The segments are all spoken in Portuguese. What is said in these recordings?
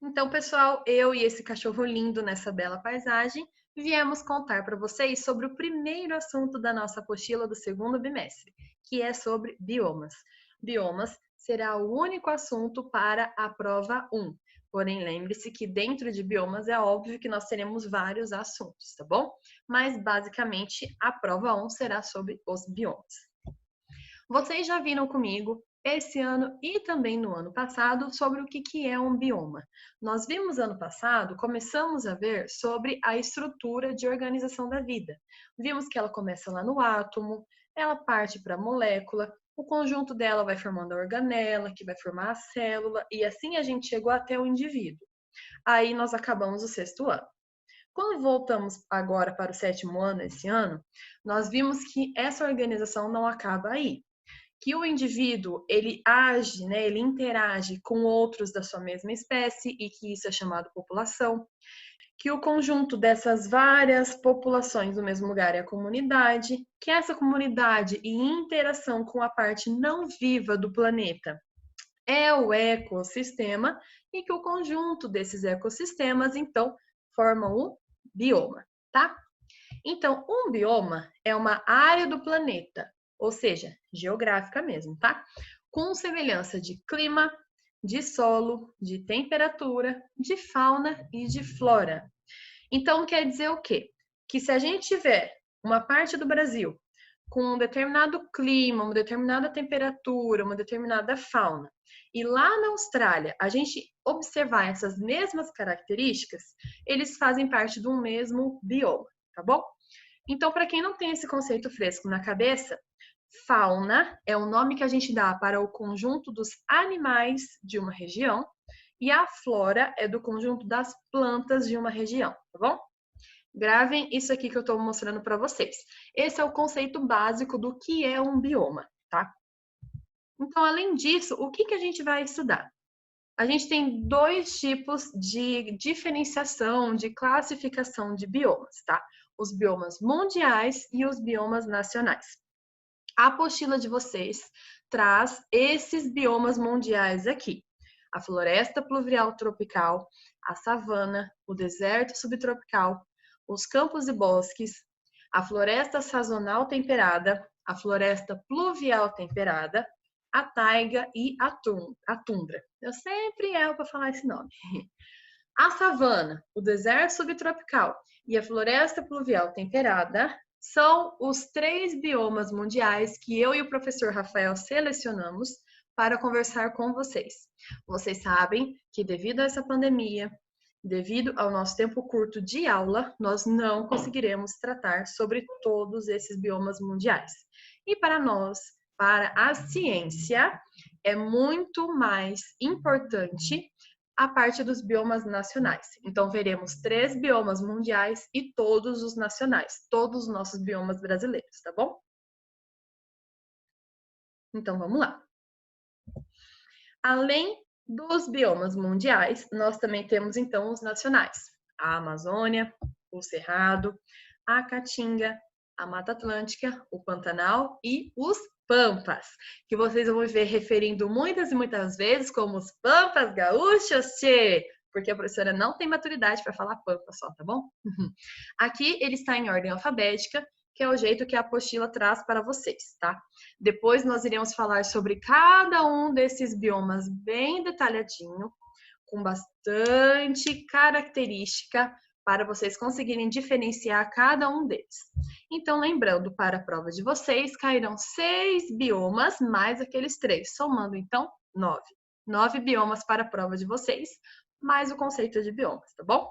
Então, pessoal, eu e esse cachorro lindo nessa bela paisagem viemos contar para vocês sobre o primeiro assunto da nossa apostila do segundo bimestre, que é sobre biomas. Biomas será o único assunto para a prova 1. Porém, lembre-se que dentro de biomas é óbvio que nós teremos vários assuntos, tá bom? Mas, basicamente, a prova 1 será sobre os biomas. Vocês já viram comigo esse ano e também no ano passado sobre o que é um bioma. Nós vimos ano passado, começamos a ver sobre a estrutura de organização da vida. Vimos que ela começa lá no átomo, ela parte para a molécula, o conjunto dela vai formando a organela, que vai formar a célula, e assim a gente chegou até o indivíduo. Aí nós acabamos o sexto ano. Quando voltamos agora para o sétimo ano, esse ano, nós vimos que essa organização não acaba aí, que o indivíduo ele age, né, ele interage com outros da sua mesma espécie e que isso é chamado população, que o conjunto dessas várias populações do mesmo lugar é a comunidade, que essa comunidade e interação com a parte não viva do planeta é o ecossistema e que o conjunto desses ecossistemas então formam o bioma, tá? Então, um bioma é uma área do planeta, ou seja, geográfica mesmo, tá? Com semelhança de clima, de solo, de temperatura, de fauna e de flora. Então, quer dizer o quê? Que se a gente tiver uma parte do Brasil com um determinado clima, uma determinada temperatura, uma determinada fauna, e lá na Austrália a gente observar essas mesmas características, eles fazem parte de um mesmo bioma, tá bom? Então, para quem não tem esse conceito fresco na cabeça, fauna é o nome que a gente dá para o conjunto dos animais de uma região e a flora é do conjunto das plantas de uma região, tá bom? Gravem isso aqui que eu estou mostrando para vocês. Esse é o conceito básico do que é um bioma, tá? Então, além disso, o que a gente vai estudar? A gente tem dois tipos de diferenciação, de classificação de biomas, tá? Os biomas mundiais e os biomas nacionais. A apostila de vocês traz esses biomas mundiais aqui: a floresta pluvial tropical, a savana, o deserto subtropical, os campos e bosques, a floresta sazonal temperada, a floresta pluvial temperada, a taiga e a tundra. Eu sempre erro para falar esse nome. A savana, o deserto subtropical e a floresta pluvial temperada são os 3 biomas mundiais que eu e o professor Rafael selecionamos para conversar com vocês. Vocês sabem que devido a essa pandemia, devido ao nosso tempo curto de aula, nós não conseguiremos tratar sobre todos esses biomas mundiais. E para nós, para a ciência, é muito mais importante a parte dos biomas nacionais. Então, veremos 3 biomas mundiais e todos os nacionais, todos os nossos biomas brasileiros, tá bom? Então, vamos lá. Além dos biomas mundiais, nós também temos, então, os nacionais. A Amazônia, o Cerrado, a Caatinga, a Mata Atlântica, o Pantanal e os Pampas, que vocês vão ver referindo muitas e muitas vezes como os Pampas gaúchos, tchê! Porque a professora não tem maturidade para falar Pampa só, tá bom? Aqui ele está em ordem alfabética, que é o jeito que a apostila traz para vocês, tá? Depois nós iremos falar sobre cada um desses biomas bem detalhadinho, com bastante característica para vocês conseguirem diferenciar cada um deles. Então, lembrando, para a prova de vocês, cairão 6 biomas mais aqueles 3, somando então 9. 9 biomas para a prova de vocês, mais o conceito de biomas, tá bom?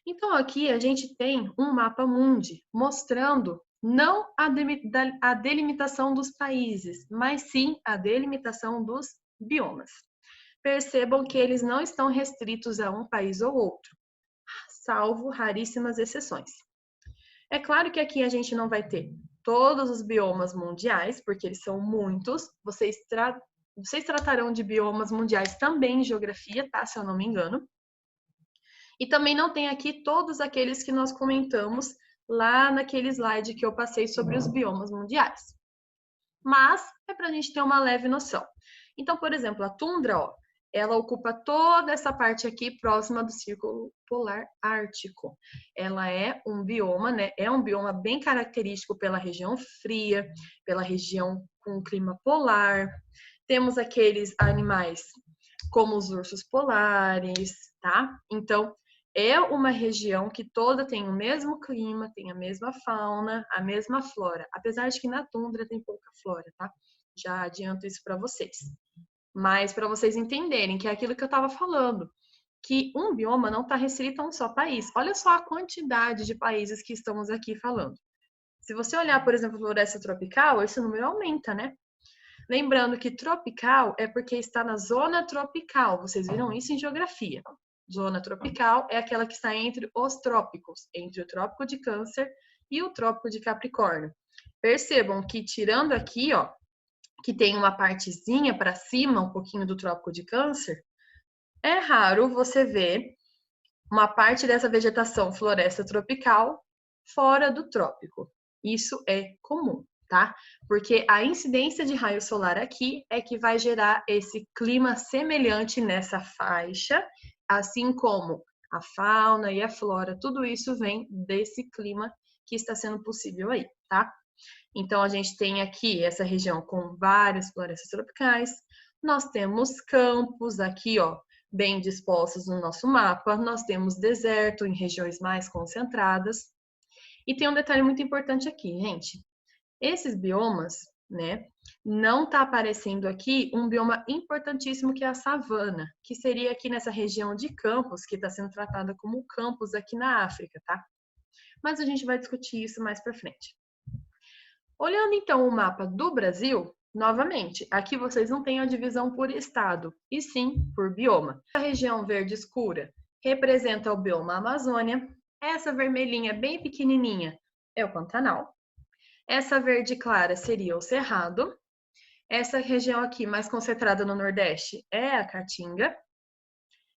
Então, aqui a gente tem um mapa mundi mostrando não a delimitação dos países, mas sim a delimitação dos biomas. Percebam que eles não estão restritos a um país ou outro, salvo raríssimas exceções. É claro que aqui a gente não vai ter todos os biomas mundiais, porque eles são muitos. Vocês tratarão de biomas mundiais também em geografia, tá? Se eu não me engano. E também não tem aqui todos aqueles que nós comentamos lá naquele slide que eu passei sobre os biomas mundiais. Mas é para a gente ter uma leve noção. Então, por exemplo, a tundra, ó, ela ocupa toda essa parte aqui próxima do Círculo Polar Ártico. Ela é um bioma, né? É um bioma bem característico pela região fria, pela região com clima polar. Temos aqueles animais como os ursos polares, tá? Então, é uma região que toda tem o mesmo clima, tem a mesma fauna, a mesma flora. Apesar de que na tundra tem pouca flora, tá? Já adianto isso para vocês. Mas para vocês entenderem que é aquilo que eu estava falando, que um bioma não está restrito a um só país. Olha só a quantidade de países que estamos aqui falando. Se você olhar, por exemplo, a floresta tropical, esse número aumenta, né? Lembrando que tropical é porque está na zona tropical. Vocês viram isso em geografia. Zona tropical é aquela que está entre os trópicos, entre o Trópico de Câncer e o Trópico de Capricórnio. Percebam que tirando aqui, ó, que tem uma partezinha para cima, um pouquinho do Trópico de Câncer, é raro você ver uma parte dessa vegetação floresta tropical fora do trópico. Isso é comum, tá? Porque a incidência de raio solar aqui é que vai gerar esse clima semelhante nessa faixa, assim como a fauna e a flora, tudo isso vem desse clima que está sendo possível aí, tá? Então, a gente tem aqui essa região com várias florestas tropicais. Nós temos campos aqui, ó, bem dispostos no nosso mapa. Nós temos deserto em regiões mais concentradas. E tem um detalhe muito importante aqui, gente. Esses biomas, né, não tá aparecendo aqui um bioma importantíssimo que é a savana, que seria aqui nessa região de campos, que está sendo tratada como campos aqui na África, tá? Mas a gente vai discutir isso mais para frente. Olhando então o mapa do Brasil, novamente, aqui vocês não têm a divisão por estado, e sim por bioma. A região verde escura representa o bioma Amazônia, essa vermelhinha bem pequenininha é o Pantanal, essa verde clara seria o Cerrado, essa região aqui mais concentrada no Nordeste é a Caatinga,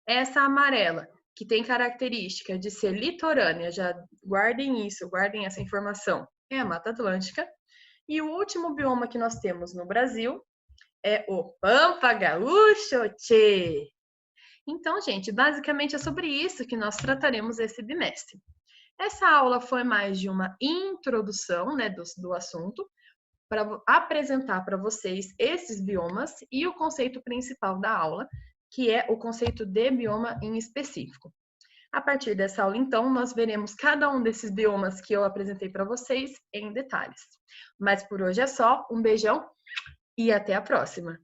essa amarela, que tem característica de ser litorânea, já guardem isso, guardem essa informação, é a Mata Atlântica. E o último bioma que nós temos no Brasil é o Pampa Gaúcho, tchê! Então, gente, basicamente é sobre isso que nós trataremos esse bimestre. Essa aula foi mais de uma introdução, né, do assunto, para apresentar para vocês esses biomas e o conceito principal da aula, que é o conceito de bioma em específico. A partir dessa aula, então, nós veremos cada um desses biomas que eu apresentei para vocês em detalhes. Mas por hoje é só, um beijão e até a próxima!